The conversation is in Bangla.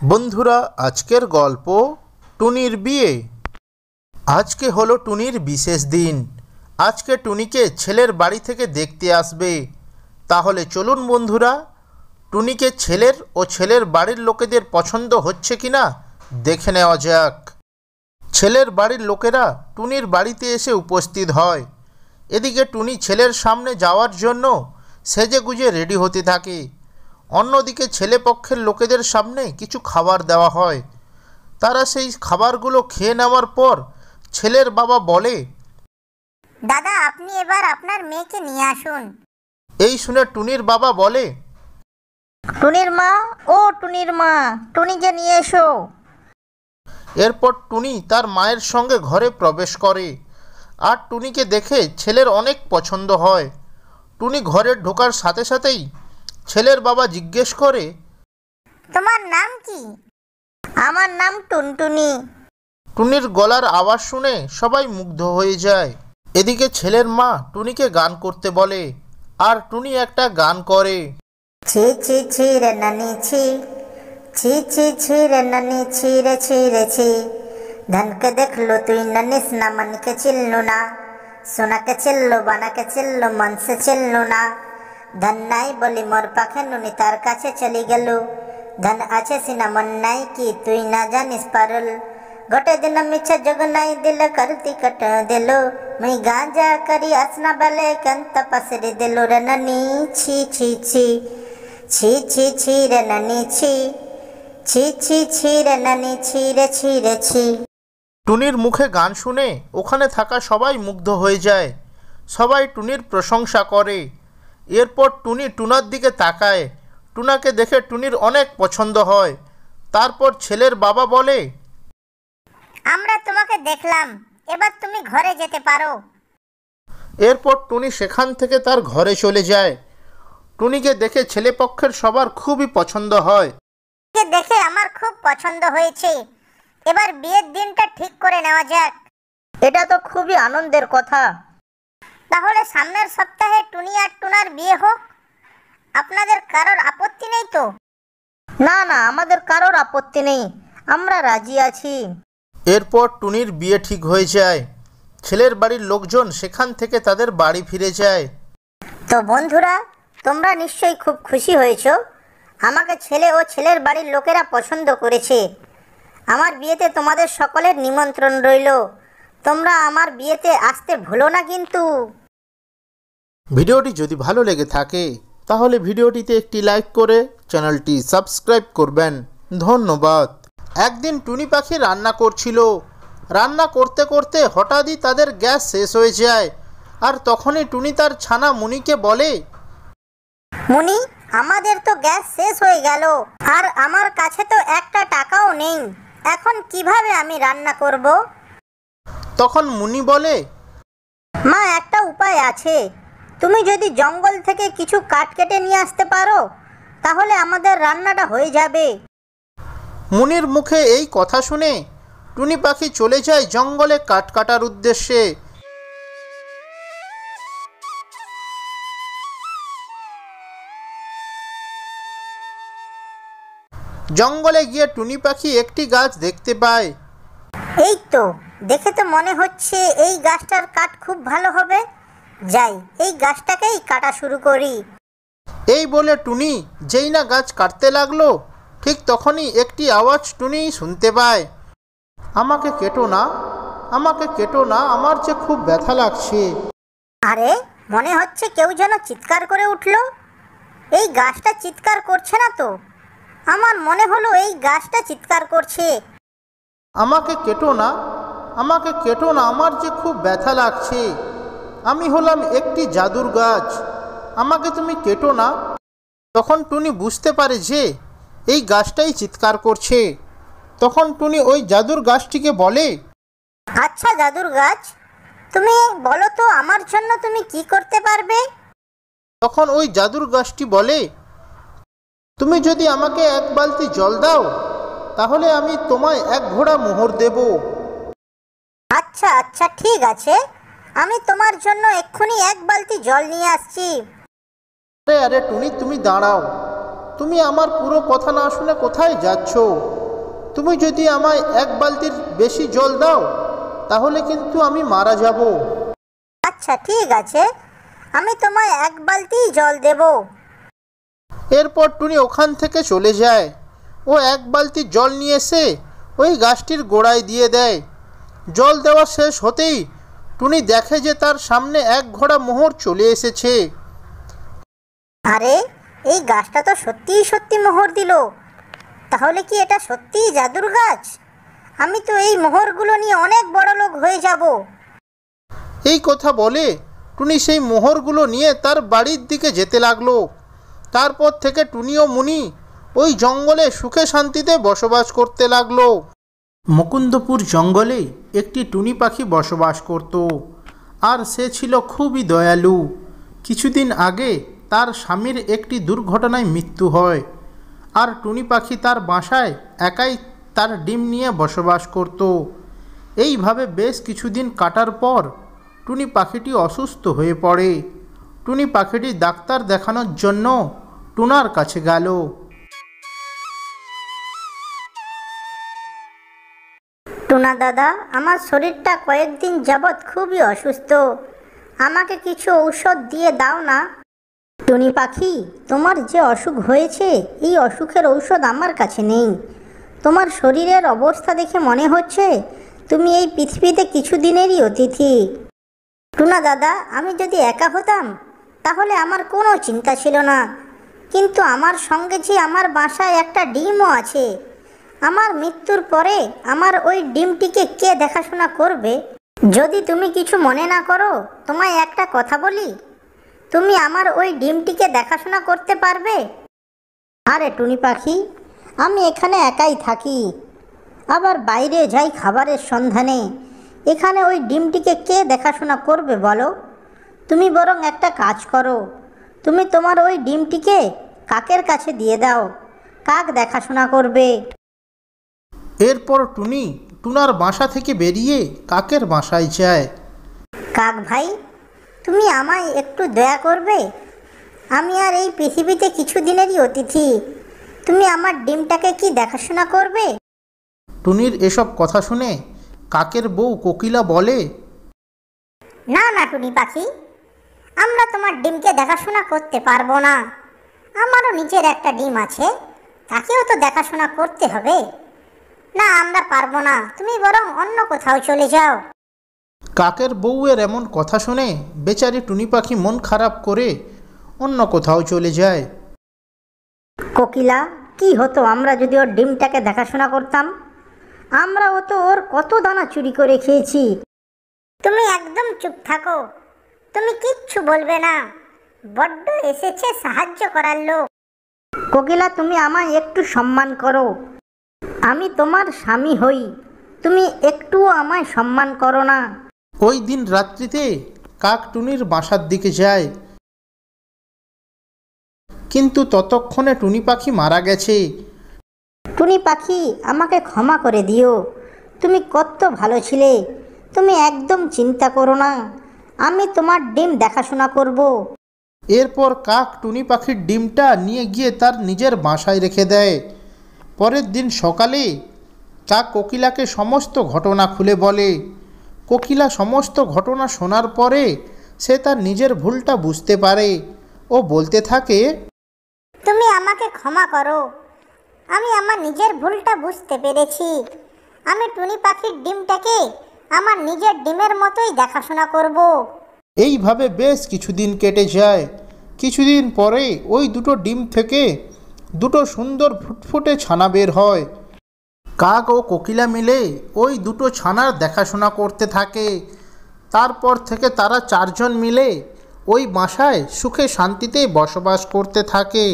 বন্ধুরা, আজকের গল্প টুনির বিয়ে। আজকে হলো টুনির বিশেষ দিন। আজকে টুনিকে ছেলের বাড়ি থেকে দেখতে আসবে। তাহলে চলুন বন্ধুরা, টুনিকে ছেলের ও ছেলের বাড়ির লোকেদের পছন্দ হচ্ছে কিনা দেখে নেওয়া যাক। ছেলের বাড়ির লোকেরা টুনির বাড়িতে এসে উপস্থিত হয়। এদিকে টুনি ছেলের সামনে যাওয়ার জন্য সেজেগুজে রেডি হতে থাকে। অন্যদিকে ছেলে পক্ষের লোকেদের সামনে কিছু খাবার দেওয়া হয়। তারা সেই খাবারগুলো খেয়ে নেওয়ার পর ছেলের বাবা বলে, দাদা, আপনি এবার আপনার মেয়েকে নিয়ে আসুন। এই শুনে টুনির বাবা বলে, টুনির মা, ও টুনির মা, টুনিকে নিয়ে এসো। এরপর টুনি তার মায়ের সঙ্গে ঘরে প্রবেশ করে। আর টুনিকে দেখে ছেলের অনেক পছন্দ হয়। টুনি ঘরে ঢোকার সাথে সাথেই ছেলের বাবা জিজ্ঞেস করে, তোমার নাম কি? আমার নাম টুনটুনি। টুনির গলার আওয়াজ শুনে সবাই মুগ্ধ হয়ে যায়। এদিকে ছেলের মা টুনিকে গান করতে বলে, আর টুনি একটা গান করে। ছি ছি ছি রে নানি ছি, ছি ছি ছি রে নানি ছি রে ছি রে ছি। ধনকে দেখলো তুই নানিস না, মনকে চিল্লু না, সোনাকে চিল্লো বানাকে চিল্লো, মন সে চিল্লু না। ধন নাই বলি মোর পাখে নুনি তার কাছে চলি গেল। ধন আছে সিনা মন নাই কি তুই না জানিস পারুল। গোটে দিন মিছে যোগ নাই দিল করতি কট দিল। মুই গাঁজা করি আসনা বেলে কেন্ত পসরি দিল রে নানি ছি ছি ছি, ছি ছি ছি রে নানি ছি, ছি ছি ছি রে নানি ছি রে ছি রে ছি। টুনির মুখে গান শুনে ওখানে থাকা সবাই মুগ্ধ হয়ে যায়। সবাই টুনির প্রশংসা করে। এরপর টুনি টুনার দিকে তাকায়। টুনাকে দেখে টুনির অনেক পছন্দ হয়। তারপর ছেলের বাবা বলে, আমরা তোমাকে দেখলাম, এবার তুমি ঘরে যেতে পারো। এরপর টুনি সেখান থেকে তার ঘরে চলে যায়। টুনিকে দেখে ছেলেপক্ষের সবার খুবই পছন্দ হয়। দেখে আমার খুব পছন্দ হয়েছে। এবার বিয়ের দিনটা ঠিক করে নেওয়া যাক। এটা তো খুবই আনন্দের কথা। তাহলে সামনের সপ্তাহে টুনি আর টুনার বিয়ে হোক। আপনাদের কারোর আপত্তি নেই তো? না না, আমাদের কারোর আপত্তি নেই, আমরা রাজি আছি। এরপর টুনির বিয়ে ঠিক হয়ে যায়। ছেলের বাড়ির লোকজন সেখান থেকে তাদের বাড়ি ফিরে যায়। তো বন্ধুরা, তোমরা নিশ্চয়ই খুব খুশি হয়েছো। আমাকে ছেলে ও ছেলের বাড়ির লোকেরা পছন্দ করেছে। আমার বিয়েতে তোমাদের সকলের নিমন্ত্রণ রইল। তোমরা আমার বিয়েতে আসতে ভুলো না কিন্তু। ভিডিওটি যদি ভালো লেগে থাকে তাহলে ভিডিওটিতে একটি লাইক করে চ্যানেলটি সাবস্ক্রাইব করবেন। ধন্যবাদ। একদিন টুনি পাখি রান্না করছিল। রান্না করতে করতে হঠাৎই তাদের গ্যাস শেষ হয়ে যায়। আর তখনই টুনি তার ছানা মুনিকে বলে, মুনি, আমাদের তো গ্যাস শেষ হয়ে গেল, আর আমার কাছে তো একটা টাকাও নেই। এখন কিভাবে আমি রান্না করব? তখন মুনি বলে, মা, একটা উপায় আছে। তুমি যদি জঙ্গল থেকে কিছু কাঠ কেটে নিয়ে আসতে পারো, তাহলে আমাদের রান্নাটা হয়ে যাবে। মুনির মুখে এই কথা শুনে টুনি পাখি চলে যায় জঙ্গলে কাঠ কাটার উদ্দেশ্যে। জঙ্গলে গিয়ে টুনি পাখি একটি গাছ দেখতে পায়। এই তো, দেখে তো মনে হচ্ছে এই গাছটার কাঠ খুব ভালো হবে। যাই, এই গাছটাকেই কাটা শুরু করি। এই বলে টুনি যেই না গাছ কাটতে লাগলো, ঠিক তখনই একটি আওয়াজ টুনি শুনতে পায়, আমাকে কেটো না, আমাকে কেটো না, আমার যে খুব ব্যথা লাগছে। আরে, মনে হচ্ছে কেউ যেন চিৎকার করে উঠলো। এই গাছটা চিৎকার করছে না তো? আমার মনে হলো এই গাছটা চিৎকার করছে। আমাকে কেটো না, আমাকে কেটো না, আমার যে খুব ব্যথা লাগছে। আমি হলাম একটি জাদুর গাছ, আমাকে তুমি কেটো না। তখন টুনি বুঝতে পারে যে এই গাছটাই চিৎকার করছে। তখন টুনি ওই জাদুর গাছটিকে বলে, আচ্ছা জাদুর গাছ, তুমি বলো তো আমার জন্য তুমি কি করতে পারবে? তখন ওই জাদুর গাছটি বলে, তুমি যদি আমাকে এক বালতি জল দাও, তাহলে আমি তোমায় এক ঘোড়া মোহর দেব। আচ্ছা আচ্ছা, ঠিক আছে, আমি তোমার জন্য এক্ষুনি এক বালতি জল নিয়ে আসছি। আরে আরে টুনি, তুমি দাঁড়াও। তুমি আমার পুরো কথা না শুনে কোথায় যাচ্ছ? তুমি যদি আমায় এক বালতির বেশি জল দাও তাহলে কিন্তু আমি মারা যাব। আচ্ছা ঠিক আছে, আমি তোমায় এক বালতি জল দেব। এরপর টুনি ওখান থেকে চলে যায়। ও এক বালতি জল নিয়ে এসে ওই গাছটির গোড়ায় দিয়ে দেয়। জল দেওয়া শেষ হতেই টুনি দেখে যে তার সামনে এক ঘোড়া মোহর চলে এসেছে। আরে, এই গাছটা তো সত্যিই সত্যি মোহর দিল। তাহলে কি এটা সত্যিই জাদুর গাছ? আমি তো এই মোহরগুলো নিয়ে অনেক বড় লোক হয়ে যাব। এই কথা বলে টুনি সেই মোহরগুলো নিয়ে তার বাড়ির দিকে যেতে লাগলো। তারপর থেকে টুনি ও মুনি ওই জঙ্গলে সুখে শান্তিতে বসবাস করতে লাগলো। মুকুন্দপুর জঙ্গলে একটি টুনি পাখি বসবাস করত, আর সে ছিল খুবই দয়ালু। কিছুদিন আগে তার স্বামীর একটি দুর্ঘটনায় মৃত্যু হয়, আর টুনি পাখি তার বাসায় একাই তার ডিম নিয়ে বসবাস করত। এইভাবে বেশ কিছুদিন কাটার পর টুনি পাখিটি অসুস্থ হয়ে পড়ে। টুনি পাখিটি ডাক্তার দেখানোর জন্য টুনার কাছে গেল। টুনা দাদা, আমার শরীরটা কয়েকদিন যাবৎ খুবই অসুস্থ। আমাকে কিছু ঔষধ দিয়ে দাও না। টুনি পাখি, তোমার যে অসুখ হয়েছে এই অসুখের ঔষধ আমার কাছে নেই। তোমার শরীরের অবস্থা দেখে মনে হচ্ছে তুমি এই পৃথিবীতে কিছুদিনেরই অতিথি। টুনা দাদা, আমি যদি একা হতাম তাহলে আমার কোনো চিন্তা ছিল না, কিন্তু আমার সঙ্গে যে আমার বাসায় একটা ডিমও আছে। আমার মৃত্যুর পরে আমার ওই ডিমটিকে কে দেখাশোনা করবে? যদি তুমি কিছু মনে না করো, তোমায় একটা কথা বলি, তুমি আমার ওই ডিমটিকে দেখাশোনা করতে পারবে? আরে টুনি পাখি, আমি এখানে একাই থাকি, আবার বাইরে যাই খাবারের সন্ধানে। এখানে ওই ডিমটিকে কে দেখাশোনা করবে বলো? তুমি বরং একটা কাজ করো, তুমি তোমার ওই ডিমটিকে কাকের কাছে দিয়ে দাও, কাক দেখাশোনা করবে। এরপর টুনি টুনার বাসা থেকে বেরিয়ে কাকের বাসায় যায়। কাক ভাই, তুমি আমায় একটু দয়া করবে? আমি আর এই পৃথিবীতে কিছুদিনেরই অতিথি। তুমি আমার ডিমটাকে কি দেখাশোনা করবে? টুনির এসব কথা শুনে কাকের বউ কোকিলা বলে, না না টুনি পাখি, আমরা তোমার ডিমকে দেখাশোনা করতে পারবো না। আমারও নিজের একটা ডিম আছে, তাকেও তো দেখাশোনা করতে হবে। না, আমরা পারবো না, তুমি বরং অন্য কোথাও চলে যাও। কাকের বউয়ের এমন কথা শুনে বেচারি টুনি পাখি মন খারাপ করে অন্য কোথাও চলে যায়। কোকিলা, কি হতো আমরা যদি ওর ডিমটাকে দেখাশোনা করতাম? আমরাও তো ওর কত দানা চুরি করে খেয়েছি। তুমি একদম চুপ থাকো, তুমি কিচ্ছু বলবে না। বড্ড এসেছে সাহায্য করার লোক। কোকিলা, তুমি আমায় একটু সম্মান করো। আমি তোমার স্বামী হই, তুমি একটুও আমায় সম্মান করো না। ওই দিন রাত্রিতে কাক টুনির বাসার দিকে যায়, কিন্তু ততক্ষণে টুনি পাখি মারা গেছে। টুনি পাখি, আমাকে ক্ষমা করে দিও। তুমি কত ভালো ছিলে, তুমি একদম চিন্তা করো না, আমি তোমার ডিম দেখাশোনা করব। এরপর কাক টুনি পাখির ডিমটা নিয়ে গিয়ে তার নিজের বাসায় রেখে দেয়। পরের দিন সকালে কাক কোকিলাকে সমস্ত ঘটনা খুলে বলে। কোকিলা সমস্ত ঘটনা শোনার পরে সে তার নিজের ভুলটা বুঝতে পারে ও বলতে থাকে, তুমি আমাকে ক্ষমা করো, আমি আমার নিজের ভুলটা বুঝতে পেরেছি। আমি টুনি পাখির ডিমটাকে আমার নিজের ডিমের মতোই দেখাশোনা করব। এইভাবে বেশ কিছুদিন কেটে যায়। কিছুদিন পরে ওই দুটো ডিম থেকে দুটো সুন্দর ফুটফুটে ছানা বের হয়। কাক ও কোকিলা মিলে ওই দুটো ছানার দেখাশোনা করতে থাকে। তারপর থেকে তারা চারজন মিলে ওই বাসায় সুখে শান্তিতে বসবাস করতে থাকে।